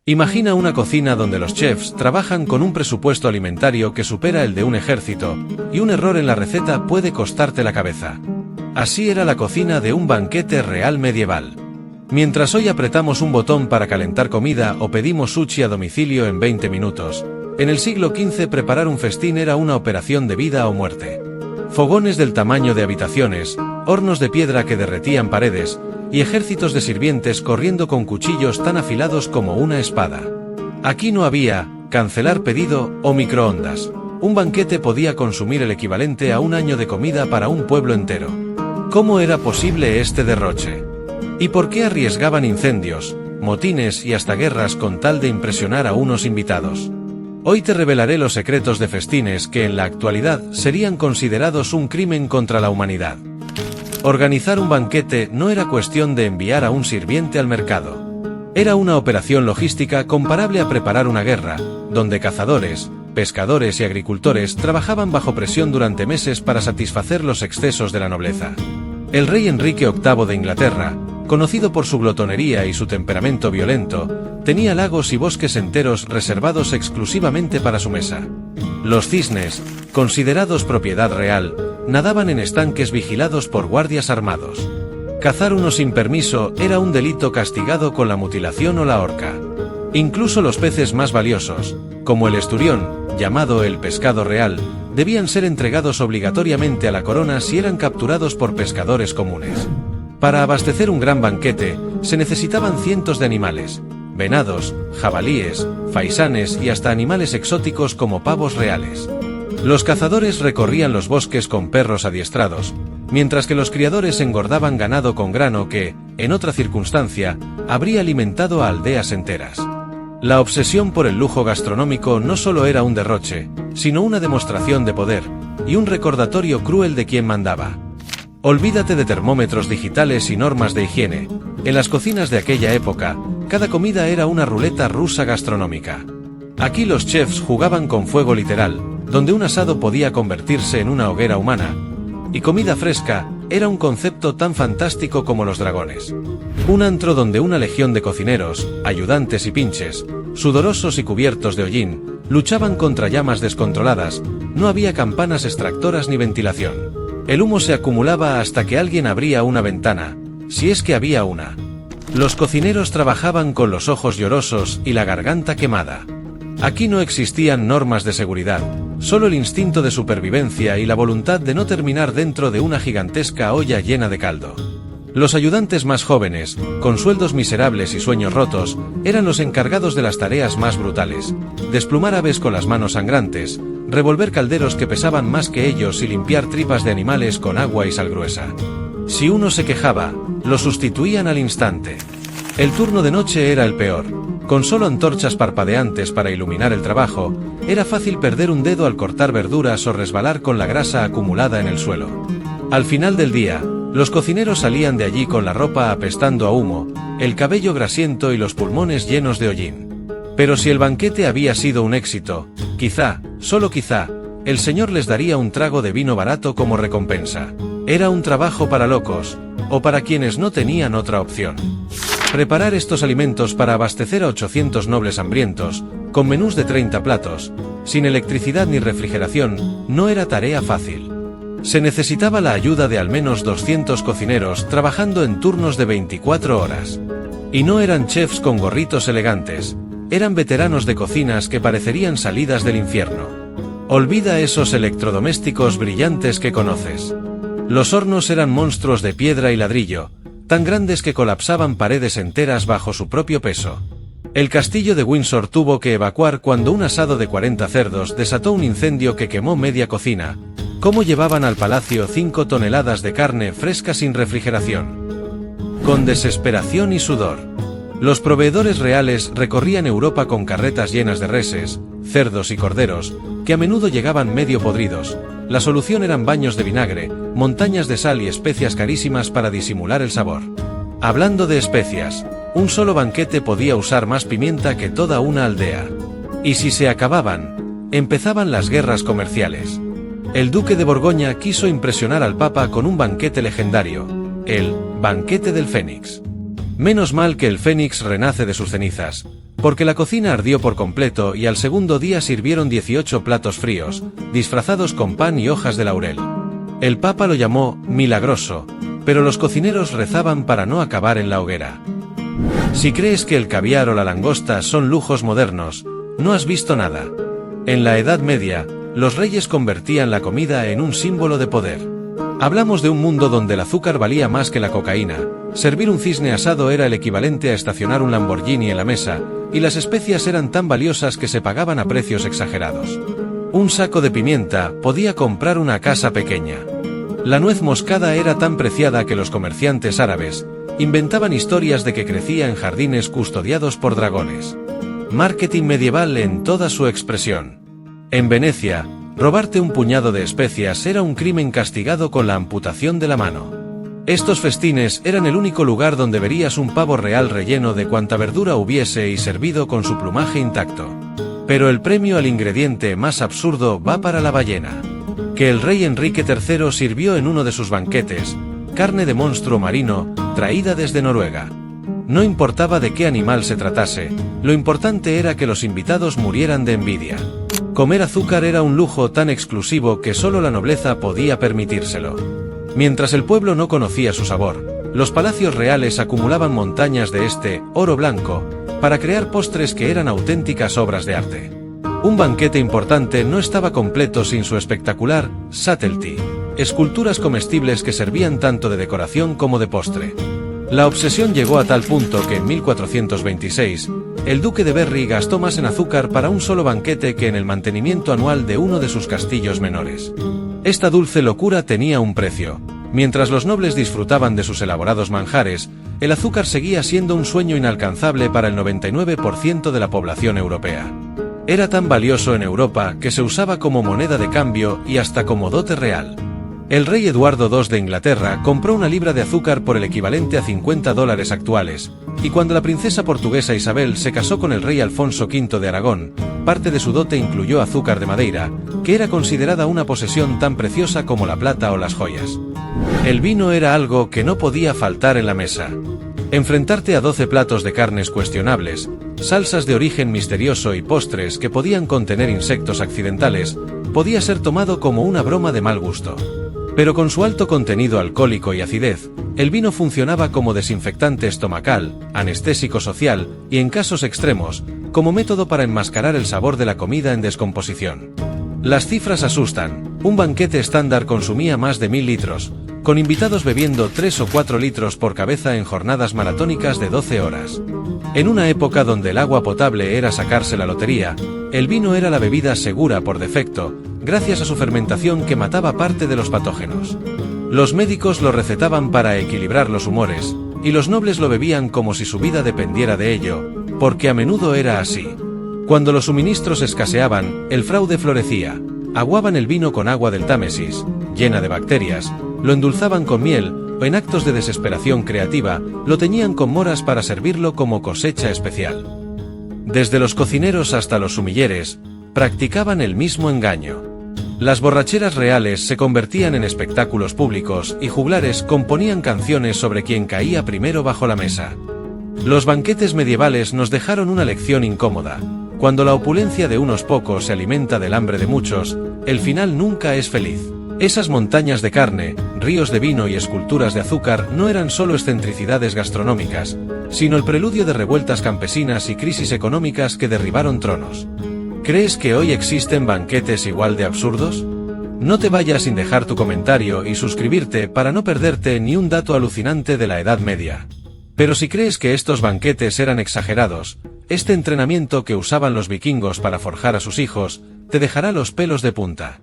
Imagina una cocina donde los chefs trabajan con un presupuesto alimentario que supera el de un ejército, y un error en la receta puede costarte la cabeza. Así era la cocina de un banquete real medieval. Mientras hoy apretamos un botón para calentar comida o pedimos sushi a domicilio en 20 minutos, en el siglo XV preparar un festín era una operación de vida o muerte. Fogones del tamaño de habitaciones, hornos de piedra que derretían paredes, y ejércitos de sirvientes corriendo con cuchillos tan afilados como una espada. Aquí no había cancelar pedido o microondas. Un banquete podía consumir el equivalente a un año de comida para un pueblo entero. ¿Cómo era posible este derroche? ¿Y por qué arriesgaban incendios, motines y hasta guerras con tal de impresionar a unos invitados? Hoy te revelaré los secretos de festines que en la actualidad serían considerados un crimen contra la humanidad. Organizar un banquete no era cuestión de enviar a un sirviente al mercado. Era una operación logística comparable a preparar una guerra, donde cazadores, pescadores y agricultores trabajaban bajo presión durante meses para satisfacer los excesos de la nobleza. El rey Enrique VIII de Inglaterra, conocido por su glotonería y su temperamento violento, tenía lagos y bosques enteros reservados exclusivamente para su mesa. Los cisnes, considerados propiedad real, nadaban en estanques vigilados por guardias armados. Cazar uno sin permiso era un delito castigado con la mutilación o la horca. Incluso los peces más valiosos, como el esturión, llamado el pescado real, debían ser entregados obligatoriamente a la corona si eran capturados por pescadores comunes. Para abastecer un gran banquete, se necesitaban cientos de animales: venados, jabalíes, faisanes y hasta animales exóticos como pavos reales. Los cazadores recorrían los bosques con perros adiestrados, mientras que los criadores engordaban ganado con grano que, en otra circunstancia, habría alimentado a aldeas enteras. La obsesión por el lujo gastronómico no solo era un derroche, sino una demostración de poder, y un recordatorio cruel de quién mandaba. Olvídate de termómetros digitales y normas de higiene. En las cocinas de aquella época, cada comida era una ruleta rusa gastronómica. Aquí los chefs jugaban con fuego literal, donde un asado podía convertirse en una hoguera humana, y comida fresca era un concepto tan fantástico como los dragones. Un antro donde una legión de cocineros, ayudantes y pinches, sudorosos y cubiertos de hollín, luchaban contra llamas descontroladas. No había campanas extractoras ni ventilación. El humo se acumulaba hasta que alguien abría una ventana, si es que había una. Los cocineros trabajaban con los ojos llorosos y la garganta quemada. Aquí no existían normas de seguridad, solo el instinto de supervivencia y la voluntad de no terminar dentro de una gigantesca olla llena de caldo. Los ayudantes más jóvenes, con sueldos miserables y sueños rotos, eran los encargados de las tareas más brutales: desplumar aves con las manos sangrantes, revolver calderos que pesaban más que ellos y limpiar tripas de animales con agua y sal gruesa. Si uno se quejaba, lo sustituían al instante. El turno de noche era el peor. Con solo antorchas parpadeantes para iluminar el trabajo, era fácil perder un dedo al cortar verduras o resbalar con la grasa acumulada en el suelo. Al final del día, los cocineros salían de allí con la ropa apestando a humo, el cabello grasiento y los pulmones llenos de hollín. Pero si el banquete había sido un éxito, quizá, solo quizá, el señor les daría un trago de vino barato como recompensa. Era un trabajo para locos, o para quienes no tenían otra opción. Preparar estos alimentos para abastecer a 800 nobles hambrientos, con menús de 30 platos, sin electricidad ni refrigeración, no era tarea fácil. Se necesitaba la ayuda de al menos 200 cocineros trabajando en turnos de 24 horas. Y no eran chefs con gorritos elegantes, eran veteranos de cocinas que parecerían salidas del infierno. Olvida esos electrodomésticos brillantes que conoces. Los hornos eran monstruos de piedra y ladrillo, tan grandes que colapsaban paredes enteras bajo su propio peso. El castillo de Windsor tuvo que evacuar cuando un asado de 40 cerdos desató un incendio que quemó media cocina. ¿Cómo llevaban al palacio 5 toneladas de carne fresca sin refrigeración? Con desesperación y sudor. Los proveedores reales recorrían Europa con carretas llenas de reses, cerdos y corderos, que a menudo llegaban medio podridos. La solución eran baños de vinagre, montañas de sal y especias carísimas para disimular el sabor. Hablando de especias, un solo banquete podía usar más pimienta que toda una aldea. Y si se acababan, empezaban las guerras comerciales. El duque de Borgoña quiso impresionar al papa con un banquete legendario, el banquete del Fénix. Menos mal que el Fénix renace de sus cenizas, porque la cocina ardió por completo y al segundo día sirvieron 18 platos fríos, disfrazados con pan y hojas de laurel. El Papa lo llamó milagroso, pero los cocineros rezaban para no acabar en la hoguera. Si crees que el caviar o la langosta son lujos modernos, no has visto nada. En la Edad Media, los reyes convertían la comida en un símbolo de poder. Hablamos de un mundo donde el azúcar valía más que la cocaína, servir un cisne asado era el equivalente a estacionar un Lamborghini en la mesa, y las especias eran tan valiosas que se pagaban a precios exagerados. Un saco de pimienta podía comprar una casa pequeña. La nuez moscada era tan preciada que los comerciantes árabes inventaban historias de que crecía en jardines custodiados por dragones. Marketing medieval en toda su expresión. En Venecia, robarte un puñado de especias era un crimen castigado con la amputación de la mano. Estos festines eran el único lugar donde verías un pavo real relleno de cuanta verdura hubiese y servido con su plumaje intacto. Pero el premio al ingrediente más absurdo va para la ballena, que el rey Enrique III sirvió en uno de sus banquetes, carne de monstruo marino, traída desde Noruega. No importaba de qué animal se tratase, lo importante era que los invitados murieran de envidia. Comer azúcar era un lujo tan exclusivo que solo la nobleza podía permitírselo. Mientras el pueblo no conocía su sabor, los palacios reales acumulaban montañas de este oro blanco para crear postres que eran auténticas obras de arte. Un banquete importante no estaba completo sin su espectacular satellite, esculturas comestibles que servían tanto de decoración como de postre. La obsesión llegó a tal punto que en 1426, el duque de Berry gastó más en azúcar para un solo banquete que en el mantenimiento anual de uno de sus castillos menores. Esta dulce locura tenía un precio. Mientras los nobles disfrutaban de sus elaborados manjares, el azúcar seguía siendo un sueño inalcanzable para el 99% de la población europea. Era tan valioso en Europa que se usaba como moneda de cambio y hasta como dote real. El rey Eduardo II de Inglaterra compró una libra de azúcar por el equivalente a $50 actuales, y cuando la princesa portuguesa Isabel se casó con el rey Alfonso V de Aragón, parte de su dote incluyó azúcar de Madeira, que era considerada una posesión tan preciosa como la plata o las joyas. El vino era algo que no podía faltar en la mesa. Enfrentarte a 12 platos de carnes cuestionables, salsas de origen misterioso y postres que podían contener insectos accidentales, podía ser tomado como una broma de mal gusto. Pero con su alto contenido alcohólico y acidez, el vino funcionaba como desinfectante estomacal, anestésico social y, en casos extremos, como método para enmascarar el sabor de la comida en descomposición. Las cifras asustan. Un banquete estándar consumía más de 1000 litros, con invitados bebiendo 3 o 4 litros por cabeza en jornadas maratónicas de 12 horas. En una época donde el agua potable era sacarse la lotería, el vino era la bebida segura por defecto, gracias a su fermentación que mataba parte de los patógenos. Los médicos lo recetaban para equilibrar los humores, y los nobles lo bebían como si su vida dependiera de ello, porque a menudo era así. Cuando los suministros escaseaban, el fraude florecía. Aguaban el vino con agua del Támesis, llena de bacterias, lo endulzaban con miel, o en actos de desesperación creativa, lo teñían con moras para servirlo como cosecha especial. Desde los cocineros hasta los sumilleres, practicaban el mismo engaño. Las borracheras reales se convertían en espectáculos públicos y juglares componían canciones sobre quien caía primero bajo la mesa. Los banquetes medievales nos dejaron una lección incómoda. Cuando la opulencia de unos pocos se alimenta del hambre de muchos, el final nunca es feliz. Esas montañas de carne, ríos de vino y esculturas de azúcar no eran solo excentricidades gastronómicas, sino el preludio de revueltas campesinas y crisis económicas que derribaron tronos. ¿Crees que hoy existen banquetes igual de absurdos? No te vayas sin dejar tu comentario y suscribirte para no perderte ni un dato alucinante de la Edad Media. Pero si crees que estos banquetes eran exagerados, este entrenamiento que usaban los vikingos para forjar a sus hijos, te dejará los pelos de punta.